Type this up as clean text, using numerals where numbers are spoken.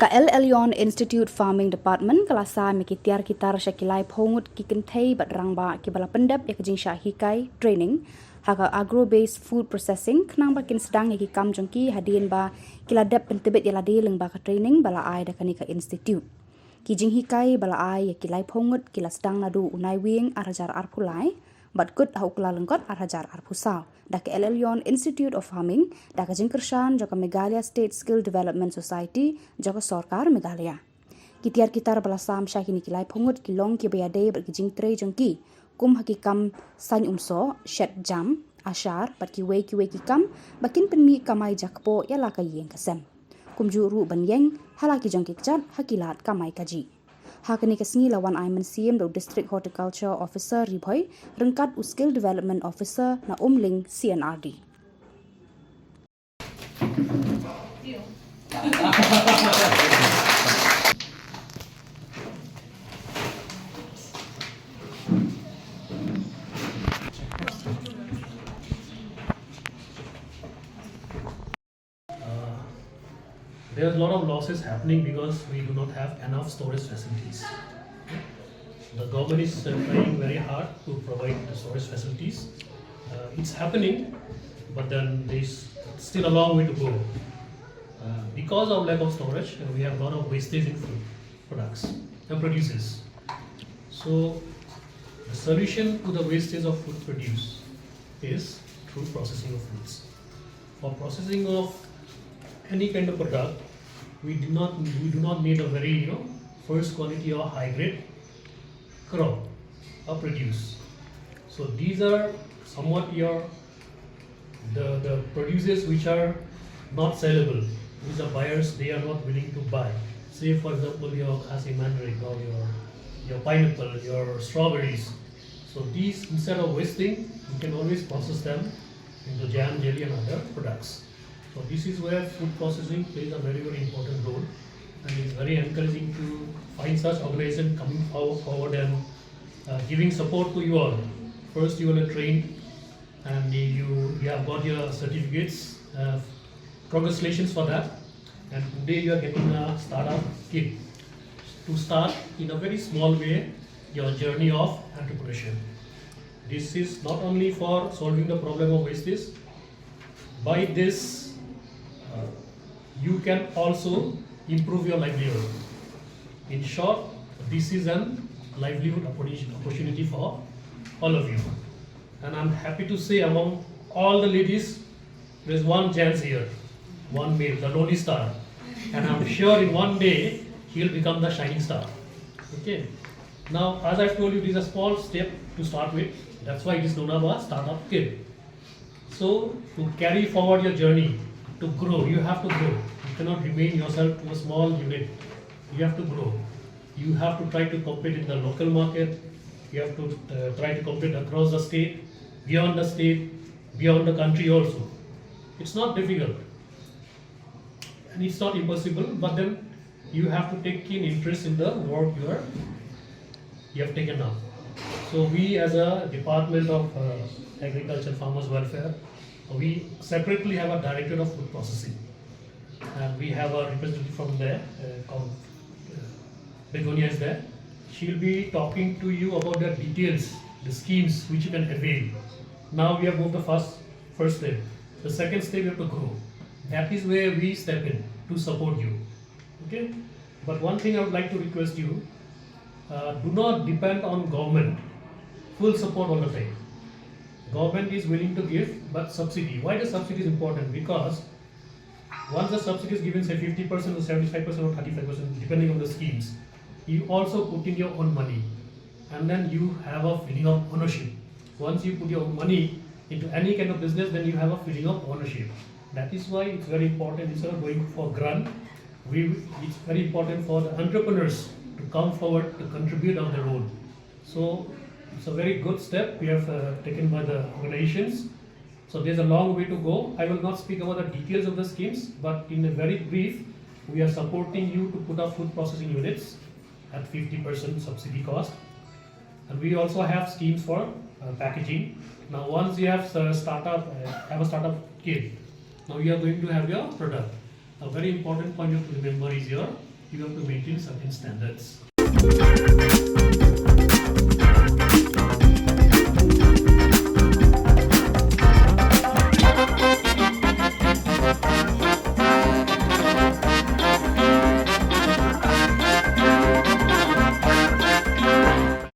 Elyon Institute Farming Department kelasa miki Tiar kitar syakilai phongut kikentei bat rangba kibala pendap ya kejing hikai training haka agro based food processing kenang bakin Sdang yaki kam jongki hadin ba kiladap pentebet yaladi leng ba ka training bala ai da kanika institute kijing hikai bala ai yakilai phongut kila Sdang nadu unai wing arajar arpulai bat kut haukla lengkot arajar arpusau dak Elyon Institute of Farming dak kejing kershan joka Meghalaya State Skill Development Society joka Sorkar Meghalaya kitiar kitar balasam syakini kilai phongut kilong ki bayade berkijing tre jongki kum hakikam san umso shet jam ashar bat ki we kam bakin penmi kamai jakpo yala ka yeng kasem kum juru banyeng halaki jongki chat hakilat kamai kaji hakani kasngi lawan aiman siem do district horticulture officer ribhoi rengkat skill development officer na umling CNRD There's a lot of losses happening because we do not have enough storage facilities. The government is trying very hard to provide the storage facilities. It's happening, but then there's still a long way to go. Because of lack of storage, we have a lot of wastage in food products and produces. So the solution to the wastage of food produce is through processing of foods. For processing of any kind of product, we do not need a very first quality or high grade crop or produce. So these are somewhat the produces which are not sellable. These are buyers, they are not willing to buy. Say for example your khasi mandarin or your pineapple, your strawberries. So these, instead of wasting, you can always process them into jam, jelly and other products. So this is where food processing plays a very important role, and it's very encouraging to find such organization coming forward and giving support to you all. First you are trained and you have got your certificates. Congratulations for that. And today you are getting a startup kit to start in a very small way your journey of entrepreneurship. This is not only for solving the problem of wastage. By this you can also improve your livelihood. In short, this is a livelihood opportunity for all of you. And I'm happy to say among all the ladies, there is one gents here, one male, the lonely star. And I'm sure in one day, he'll become the shining star. Okay. Now, as I've told you, this is a small step to start with. That's why it is known as a startup kit. So, to carry forward your journey, to grow, you have to grow. You cannot remain yourself to a small unit. You have to grow. You have to try to compete in the local market. You have to try to compete across the state, beyond the country also. It's not difficult. And it's not impossible, but then you have to take keen interest in the work you have taken up. So we as a Department of Agriculture Farmers Welfare, we separately have a director of food processing, and we have a representative from there called Begonia is there. She will be talking to you about the details, the schemes which you can avail. Now we have moved the first step. The second step, you have to grow. That is where we step in to support you. Okay. But one thing I would like to request you: do not depend on government full support all the time. Government is willing to give, but subsidy. Why the subsidy is important? Because once the subsidy is given, say 50% or 75% or 35%, depending on the schemes, you also put in your own money, and then you have a feeling of ownership. Once you put your own money into any kind of business, then you have a feeling of ownership. That is why it's very important, instead of going for grant, it's very important for the entrepreneurs to come forward to contribute on their own. So it's a very good step we have taken by the organizations. So there's a long way to go. I will not speak about the details of the schemes, but in a very brief, we are supporting you to put up food processing units at 50% subsidy cost. And we also have schemes for packaging. Now once you have a startup kit, now you are going to have your product. A very important point you have to remember is your you have to maintain certain standards.